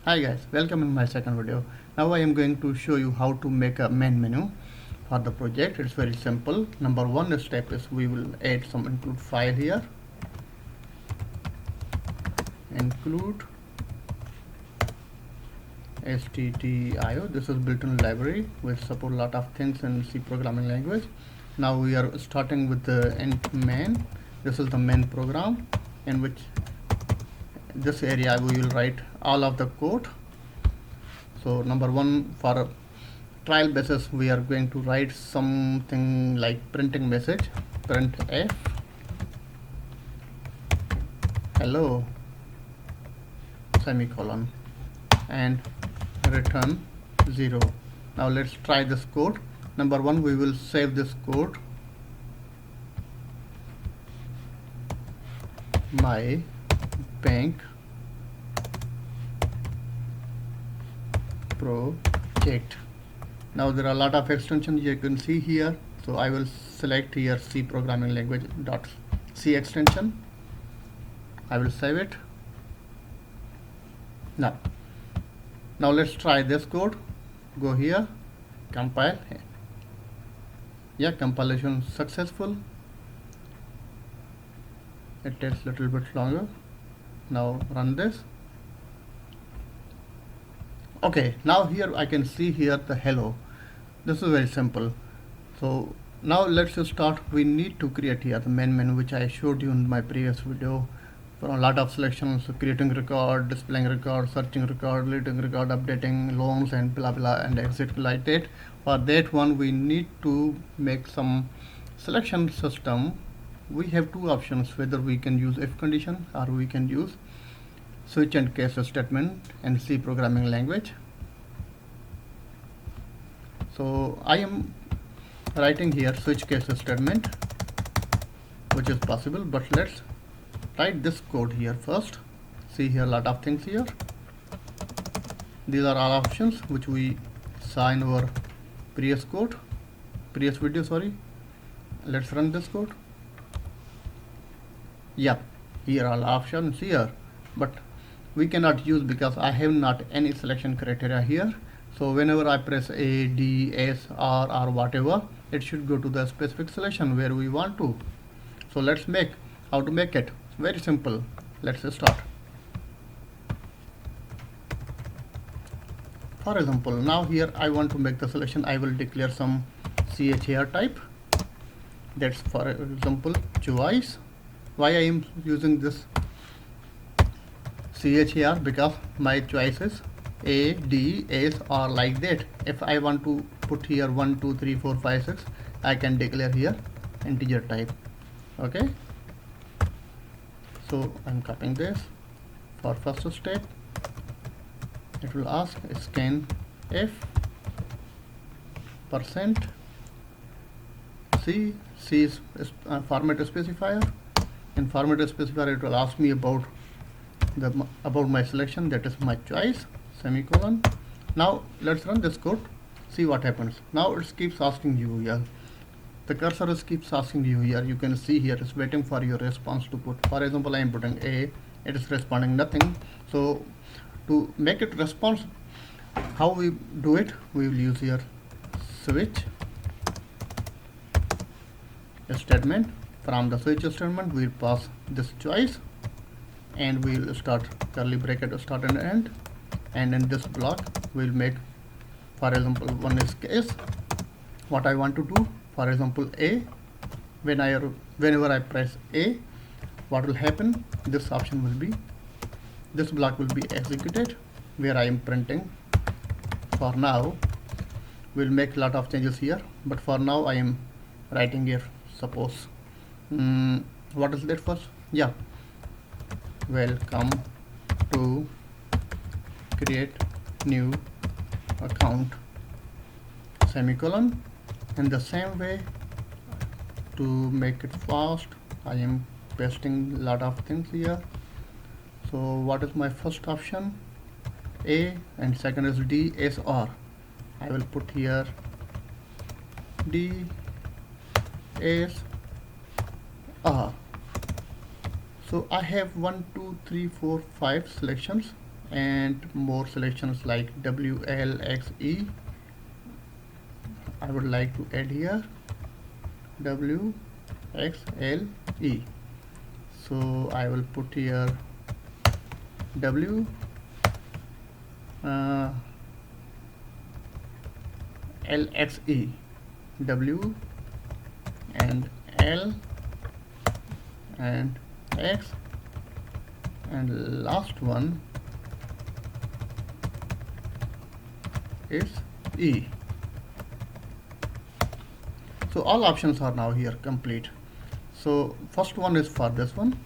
Hi guys, welcome in my second video. Now I am going to show you how to make a main menu for the project. It's very simple. Number one step is we will add some include file here. Include stdio. This is built-in library which support a lot of things in C programming language. Now we are starting with the int main. This is the main program in which this area we will write all of the code. So number one, for trial basis we are going to write something like printing message, print f hello semicolon and return 0. Now let's try this code. Number one, we will save this code, my bank project. Now there are a lot of extensions you can see here, so I will select here C programming language dot C extension. I will save it. Now let's try this code. Go here, compile. Yeah, compilation successful. It takes a little bit longer. Now run this. Okay, now here I can see here the hello. This is very simple. So now let's start. We need to create here the main menu which I showed you in my previous video. For a lot of selections, creating record, displaying record, searching record, deleting record, updating loans and blah blah and exit like that. For that one we need to make some selection system. We have two options, whether we can use if condition or we can use switch and case statement in C programming language. So I am writing here switch case statement, which is possible, but let's write this code here first. See here a lot of things here. These are all options which we saw in our previous video, sorry. Let's run this code. Yeah, here are all options here, but we cannot use because I have not any selection criteria here. So whenever I press A, D, S, R or whatever, it should go to the specific selection where we want to. So let's make how to make it. Very simple. Let's start. For example, now here I want to make the selection. I will declare some char type. That's for example choice. Why I am using this char? Because my choices A, D, S are like that. If I want to put here 1, 2, 3, 4, 5, 6, I can declare here integer type. Okay. So I'm copying this. For first step, it will ask scan f percent C is format specifier. In format specifier, it will ask me about my selection, that is my choice, semicolon. Now let's run this code, see what happens. Now it keeps asking you here. The cursor keeps asking you here. You can see here it's waiting for your response to put. For example, I am putting A. It is responding nothing. So to make it respond, how we do it? We will use here switch statement. From the switch statement, we will pass this choice, and we will start curly bracket start and end. And in this block, we will make, for example, one is case. What I want to do, for example, A. Whenever I press A, what will happen? This option will be, this block will be executed where I am printing. For now, we'll make a lot of changes here, but for now I am writing here suppose what is that first? Yeah, welcome to create new account, semicolon. In the same way, to make it fast, I am pasting a lot of things here. So what is my first option? A, and second is D, S, R. I will put here D, S, R. So I have 1, 2, 3, 4, 5 selections, and more selections like WLXE. I would like to add here WXLE. So I will put here W LXE, W and L and X, and last one is E. So all options are now here complete. So first one is for this one,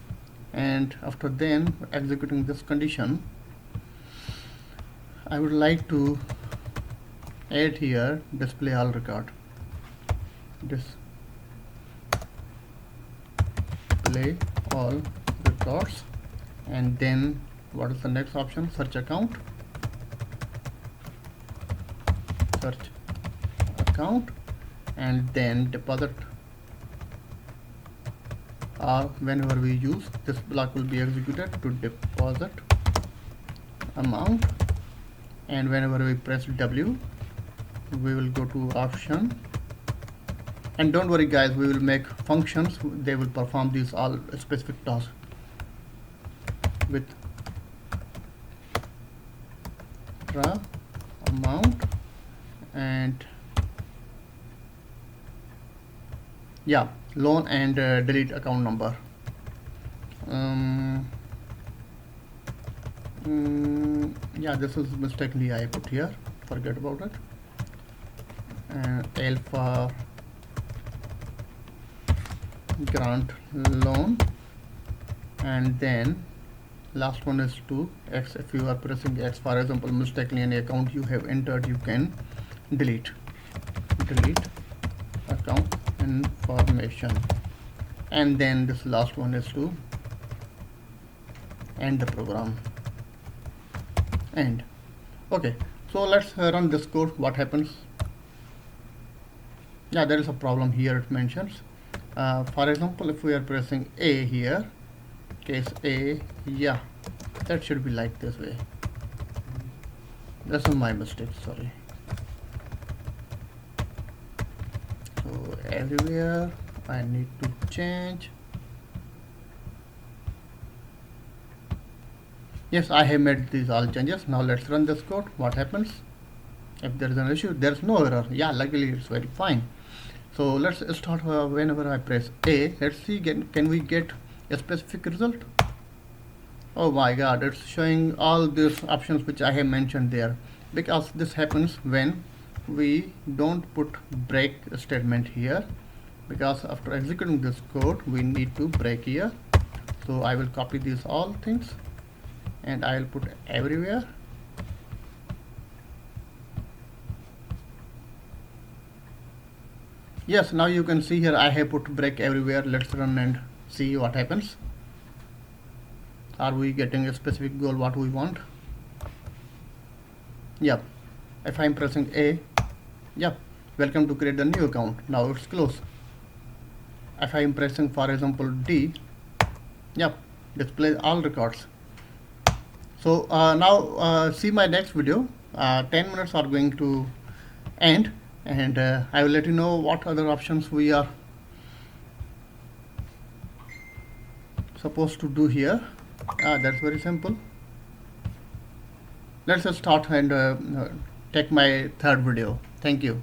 and after then executing this condition, I would like to add here display all record. Display all records, and then what is the next option? Search account. Search account, and then deposit, or whenever we use this block will be executed to deposit amount, and whenever we press W we will go to option, and don't worry guys, we will make functions, they will perform these all specific tasks with amount, and yeah, loan and delete account number. Yeah, this is mistakenly I put here, forget about it. L for grant loan, and then last one is to X. If you are pressing X, for example, mistakenly any account you have entered, you can delete account information, and then this last one is to end the program. End. Okay, so let's run this code. What happens? Yeah, there is a problem here. It mentions for example, if we are pressing A here, case A, yeah, that should be like this way. This is my mistake, sorry. So everywhere I need to change. Yes, I have made these all changes. Now let's run this code. What happens? If there is an issue, there is no error. Yeah, luckily it's very fine. So let's start whenever I press A. Let's see, can we get a specific result? Oh my god, it's showing all these options which I have mentioned there, because this happens when we don't put break statement here, because after executing this code we need to break here. So I will copy these all things and I will put everywhere. Yes, now you can see here I have put break everywhere. Let's run and see what happens. Are we getting a specific goal what we want? Yep. If I'm pressing A, yep, welcome to create a new account. Now it's closed. If I'm pressing, for example, D, yep, display all records. So now see my next video. 10 minutes are going to end, and I will let you know what other options we are supposed to do here. That's very simple. Let's just start and take my third video. Thank you.